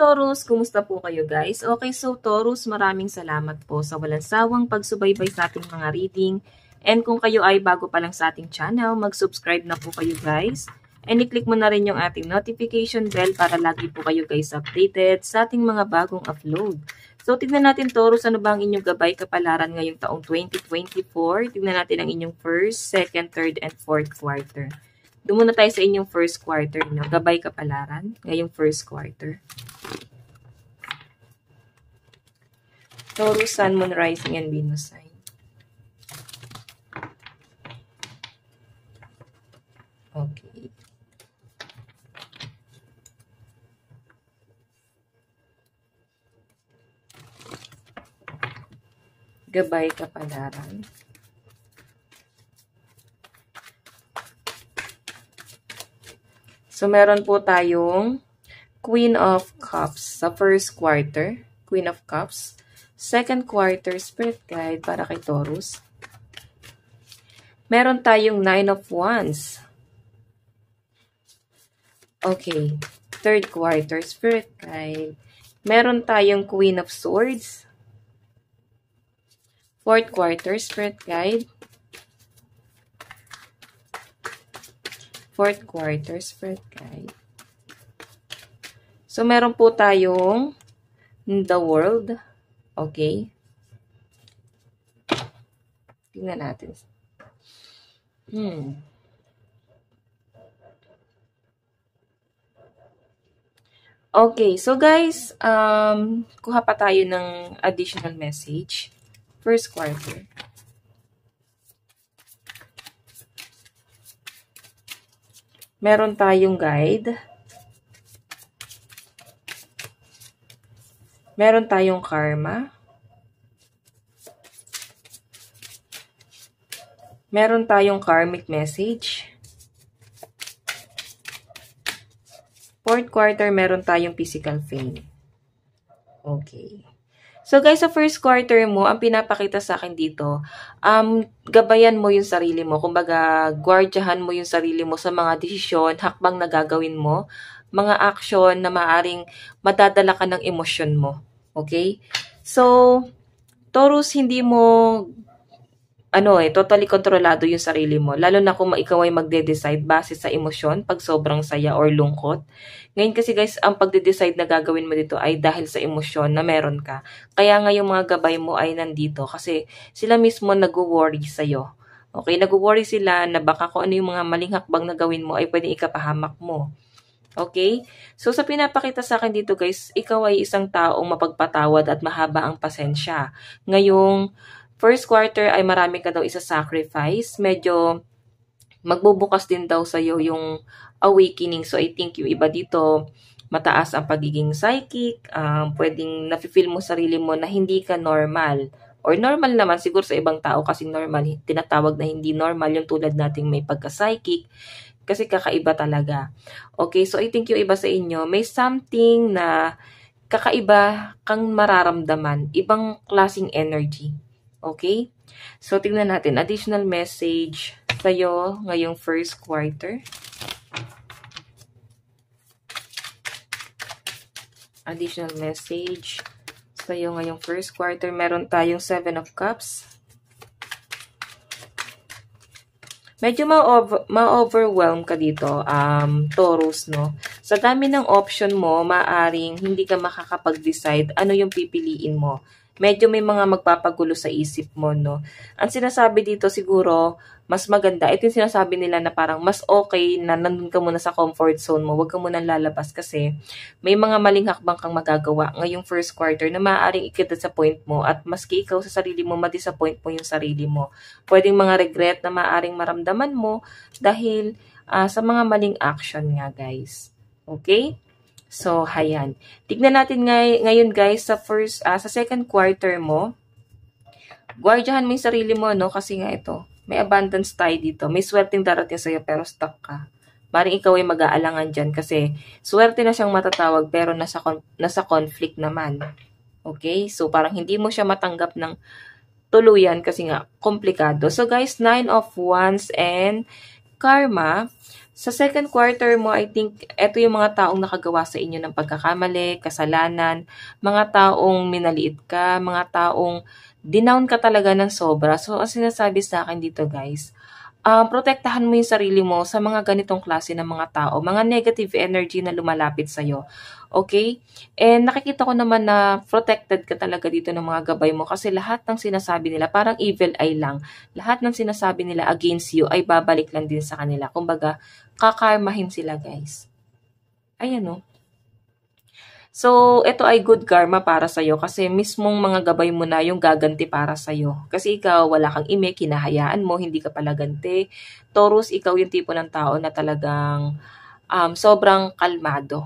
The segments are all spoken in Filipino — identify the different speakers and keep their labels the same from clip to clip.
Speaker 1: Taurus! Kumusta po kayo guys? Okay, so Taurus, maraming salamat po sa walang sawang pagsubaybay sa ating mga reading. And kung kayo ay bago pa lang sa ating channel, mag-subscribe na po kayo guys. And i-click mo na rin yung ating notification bell para lagi po kayo guys updated sa ating mga bagong upload. So tignan natin Taurus, ano ba ang inyong gabay kapalaran ngayong taong 2024? Tignan natin ang inyong first, second, third, and fourth quarter. Doon muna tayo sa inyong first quarter, no? Gabay kapalaran ngayong first quarter. Taurus, Sun, Moon, Rising, and Venus sign. Okay. Gabay kapalaran. So, meron po tayong Queen of Cups sa first quarter. Queen of Cups. Second quarter, Spirit Guide para kay Taurus. Meron tayong Nine of Wands. Okay. Third quarter, Spirit Guide. Meron tayong Queen of Swords. Fourth quarter, Spirit Guide. Fourth quarter, Spirit Guide. So, meron po tayong The World. Okay. Tingnan natin. Okay. So, guys, kuha pa tayo ng additional message. First quarter. Meron tayong guide. Meron tayong karma. Meron tayong karmic message. Fourth quarter, meron tayong physical pain. Okay. So guys, sa first quarter mo, ang pinapakita sa akin dito, gabayan mo yung sarili mo. Kumbaga, guardyahan mo yung sarili mo sa mga desisyon, hakbang na gagawin mo, mga action na maaring madadala ka ng emosyon mo. Okay? So, Taurus, hindi mo totally kontrolado yung sarili mo. Lalo na kung ikaw ay magde-decide base sa emosyon, pag sobrang saya or lungkot. Ngayon kasi guys, ang pagde-decide na gagawin mo dito ay dahil sa emosyon na meron ka. Kaya nga yung mga gabay mo ay nandito kasi sila mismo nag-worry sa'yo. Okay, nag-worry sila na baka kung ano yung mga maling hakbang na gawin mo ay pwedeng ikapahamak mo. Okay? So sa pinapakita sa akin dito guys, ikaw ay isang taong mapagpatawad at mahaba ang pasensya. Ngayong first quarter ay marami ka daw isa-sacrifice. Medyo magbubukas din daw sa'yo yung awakening. So, I think yung iba dito, mataas ang pagiging psychic. Pwedeng nafe-feel mo sarili mo na hindi ka normal. Or normal naman, siguro sa ibang tao kasi normal. Tinatawag na hindi normal yung tulad nating may pagka-psychic. Kasi kakaiba talaga. Okay, so I think yung iba sa inyo, may something na kakaiba kang mararamdaman. Ibang klaseng energy. Okay? So, tingnan natin. Additional message sa'yo ngayong first quarter. Additional message sa'yo ngayong first quarter. Meron tayong 7 of Cups. Medyo ma-overwhelm ka dito, Taurus, no? Sa dami ng option mo, maaring hindi ka makakapag-decide ano yung pipiliin mo. Medyo may mga magpapagulo sa isip mo, no? Ang sinasabi dito siguro, mas maganda. Ito yung sinasabi nila na parang mas okay na nandun ka muna sa comfort zone mo. Huwag ka muna lalabas kasi may mga maling hakbang kang magagawa ngayong first quarter na maaaring i-disappoint mo at maski ikaw sa sarili mo, ma-disappoint mo yung sarili mo. Pwedeng mga regret na maaaring maramdaman mo dahil sa mga maling action nga, guys. Okay? So, hayan. Tignan natin ngayon guys sa second quarter mo. Guardyahan mo yung sarili mo, no? Kasi nga ito, may abundance tayo dito. May swerteng darating sa'yo pero stuck ka. Maring ikaw ay mag-aalangan dyan kasi swerte na siyang matatawag pero nasa conflict naman. Okay? So, parang hindi mo siya matanggap ng tuluyan kasi nga komplikado. So, guys, 9 of Wands and Karma. Sa second quarter mo, I think, eto yung mga taong nakagawa sa inyo ng pagkakamali, kasalanan, mga taong minaliit ka, mga taong dinown ka talaga ng sobra. So, ang sinasabi sa akin dito, guys, protektahan mo yung sarili mo sa mga ganitong klase ng mga tao, mga negative energy na lumalapit sa'yo. Okay? And nakikita ko naman na protected ka talaga dito ng mga gabay mo kasi lahat ng sinasabi nila, parang evil eye lang. Lahat ng sinasabi nila against you ay babalik lang din sa kanila. Kumbaga, kakarmahin sila, guys. Ayan, no? So, ito ay good karma para sa'yo kasi mismong mga gabay mo na yung gaganti para sa'yo. Kasi ikaw, wala kang ime, kinahayaan mo, hindi ka pala ganti. Taurus, ikaw yung tipo ng tao na talagang sobrang kalmado.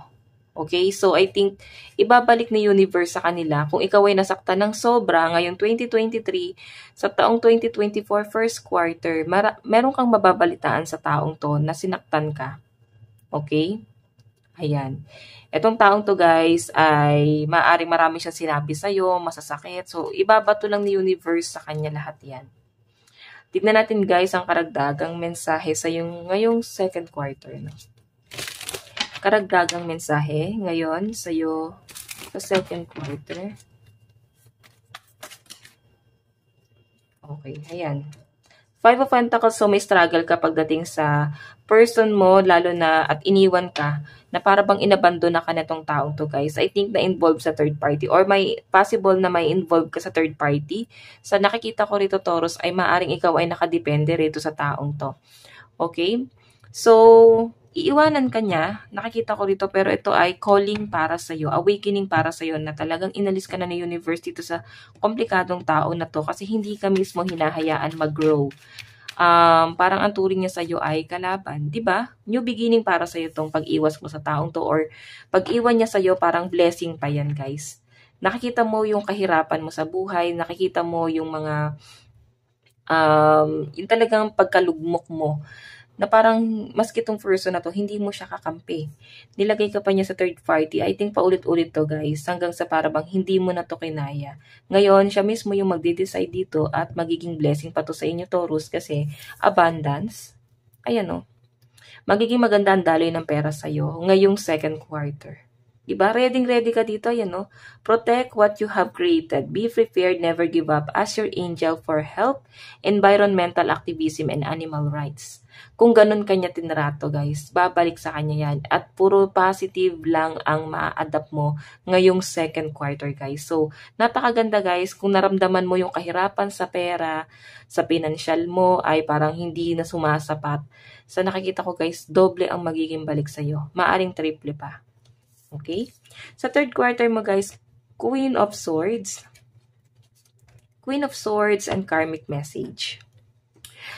Speaker 1: Okay? So, I think, ibabalik ni universe sa kanila kung ikaw ay nasaktan ng sobra ngayong 2023, sa taong 2024 first quarter, meron kang mababalitaan sa taong to na sinaktan ka. Okay? Ayan. Etong taong to, guys, ay maaaring marami siyang sinabi sa'yo, masasakit. So, ibabato lang ni universe sa kanya lahat yan. Tignan natin, guys, ang karagdagang mensahe sa yung ngayong second quarter. No? Karagdagang mensahe ngayon sa'yo sa second quarter. Okay, ayan. Five of Pentacles, so may struggle ka pagdating sa person mo, lalo na at iniwan ka, na para bang inabandon na ka netong taong to, guys. I think na-involved sa third party or may possible na may involved ka sa third party. Sa nakikita ko rito, Taurus, ay maaring ikaw ay nakadepende rito sa taong to. Okay? So, iiwanan ka niya, nakikita ko rito, pero ito ay calling para sa'yo, awakening para sa'yo na talagang inalis ka na ng universe dito sa komplikadong tao na to kasi hindi ka mismo hinahayaan mag-grow. Parang ang turing niya sa'yo ay kalaban, di ba? New beginning para sa'yo tong pag-iwas mo sa taong to or pag-iwan niya sa'yo parang blessing pa yan, guys. Nakikita mo yung kahirapan mo sa buhay, nakikita mo yung mga yung talagang pagkalugmok mo na parang maski tong person na to, hindi mo siya kakampi. Nilagay ka pa niya sa third party. I think paulit-ulit to, guys, hanggang sa parabang hindi mo na to kinaya. Ngayon, siya mismo yung magde-decide dito at magiging blessing pa to sa inyo, Taurus, kasi abundance. Ayan, no? Magiging maganda ang daloy ng pera sa'yo ngayong second quarter. Diba? Ready ka dito, yan, no? Protect what you have created. Be prepared, never give up. Ask your angel for help, environmental activism, and animal rights. Kung ganun kanya tinrato, guys, babalik sa kanya yan. At puro positive lang ang ma-adapt mo ngayong second quarter, guys. So, napakaganda, guys. Kung naramdaman mo yung kahirapan sa pera, sa pinansyal mo, ay parang hindi na sumasapat. Sa nakikita ko, guys, doble ang magiging balik sa'yo. Maaring triple pa. Okay? Sa third quarter mo, guys, Queen of Swords. Queen of Swords and Karmic Message.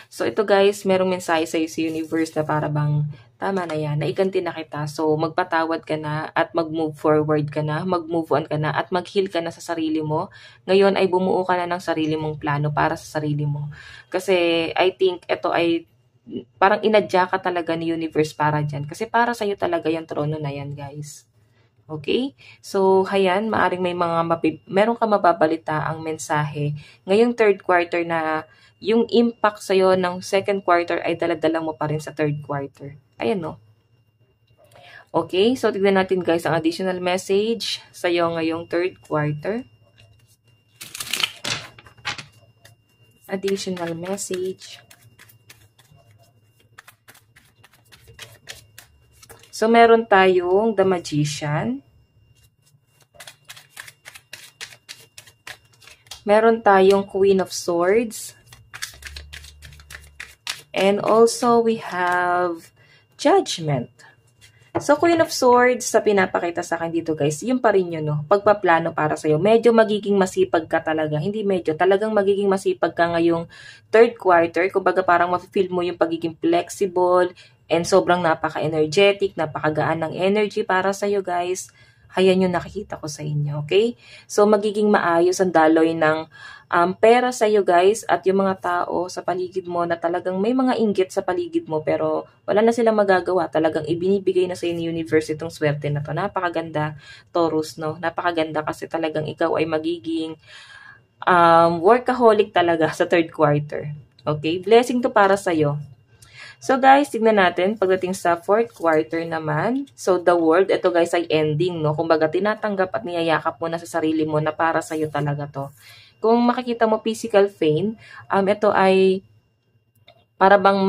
Speaker 1: So, ito, guys, merong mensahe sa'yo sa universe na para bang, tama na yan, naiganti na kita. So, magpatawad ka na at mag-move forward ka na, mag-move on ka na at mag-heal ka na sa sarili mo. Ngayon ay bumuo ka na ng sarili mong plano para sa sarili mo. Kasi, I think, ito ay parang inadya ka talaga ni universe para dyan. Kasi para sa'yo talaga yung trono na yan, guys. Okay? So, hayan, maaring meron ka mababalita ang mensahe. Ngayong third quarter na yung impact sa'yo ng second quarter ay daladala mo pa rin sa third quarter. Ayan, no? Okay? So, tignan natin, guys, ang additional message sa'yo ngayong third quarter. Additional message. So, meron tayong The Magician. Meron tayong Queen of Swords. And also, we have Judgment. So, Queen of Swords, sa pinapakita sa akin dito, guys, yung pa rin yun, no? Pagpaplano para sa'yo. Medyo magiging masipag ka talaga. Hindi medyo, talagang magiging masipag ka ngayong third quarter. Kumbaga, parang ma-feel mo yung pagiging flexible, and sobrang napaka-energetic, napakagaan ng energy para sa'yo, guys. Hayan yung nakikita ko sa inyo, okay? So, magiging maayos ang daloy ng pera sa'yo, guys, at yung mga tao sa paligid mo na talagang may mga inggit sa paligid mo, pero wala na silang magagawa. Talagang ibinibigay na sa'yo ni universe itong swerte na to. Napakaganda, Taurus, no? Napakaganda kasi talagang ikaw ay magiging workaholic talaga sa third quarter. Okay? Blessing to para sa'yo. So guys, tignan natin pagdating sa fourth quarter naman. So the world, ito guys ay ending, no? Kumbaga tinatanggap at niyayakap mo na sa sarili mo na para sa'yo talaga to. Kung makikita mo physical pain, ito ay para bang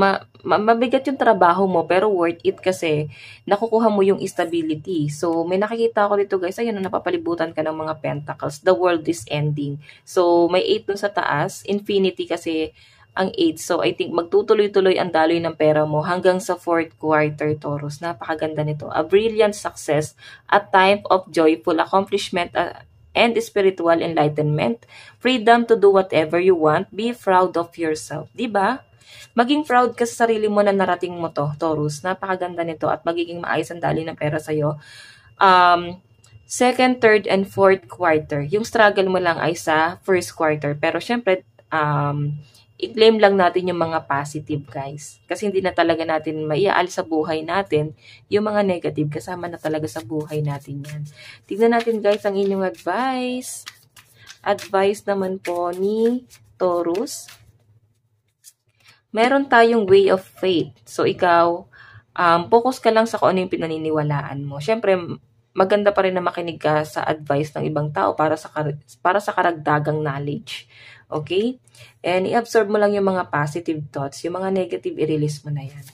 Speaker 1: mabigat yung trabaho mo pero worth it kasi nakukuha mo yung stability. So may nakikita ako dito guys, ayun, napapalibutan ka ng mga pentacles. The world is ending. So may 8 dun sa taas, infinity kasi ang 8. So, I think magtutuloy-tuloy ang daloy ng pera mo hanggang sa fourth quarter, Taurus. Napakaganda nito. A brilliant success, a time of joyful accomplishment, and spiritual enlightenment, freedom to do whatever you want, be proud of yourself. Diba? Maging proud ka sa sarili mo na narating mo to, Taurus. Napakaganda nito at magiging maayos ang daloy ng pera sa'yo. Second, third, and fourth quarter. Yung struggle mo lang ay sa first quarter. Pero syempre, i-claim lang natin yung mga positive, guys. Kasi hindi na talaga natin maiaalis sa buhay natin yung mga negative. Kasama na talaga sa buhay natin yan. Tignan natin, guys, ang inyong advice. Advice naman po ni Taurus. Meron tayong way of faith. So, ikaw, focus ka lang sa kung ano yung pinaniniwalaan mo. Siyempre, maganda pa rin na makinig ka sa advice ng ibang tao para sa karagdagang knowledge. Okay? And i-absorb mo lang yung mga positive thoughts. Yung mga negative, i-release mo na yan.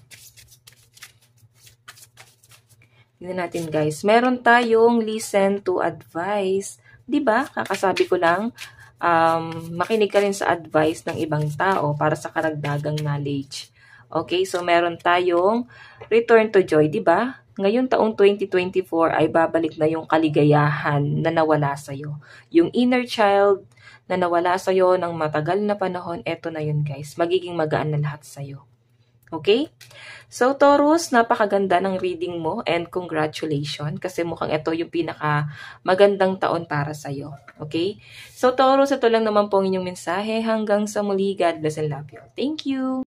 Speaker 1: Tignan natin, guys. Meron tayong listen to advice. Diba? Kakasabi ko lang, makinig ka rin sa advice ng ibang tao para sa karagdagang knowledge. Okay? So, meron tayong return to joy. Diba? Ngayon taong 2024 ay babalik na yung kaligayahan na nawala sa'yo. Yung inner child na nawala sa'yo ng matagal na panahon, eto na yun guys. Magiging magaan na lahat sa'yo. Okay? So Taurus, napakaganda ng reading mo and congratulations kasi mukhang ito yung pinaka magandang taon para sa'yo. Okay? So Taurus, ito lang naman po ang inyong mensahe. Hanggang sa muli, God bless and love you. Thank you!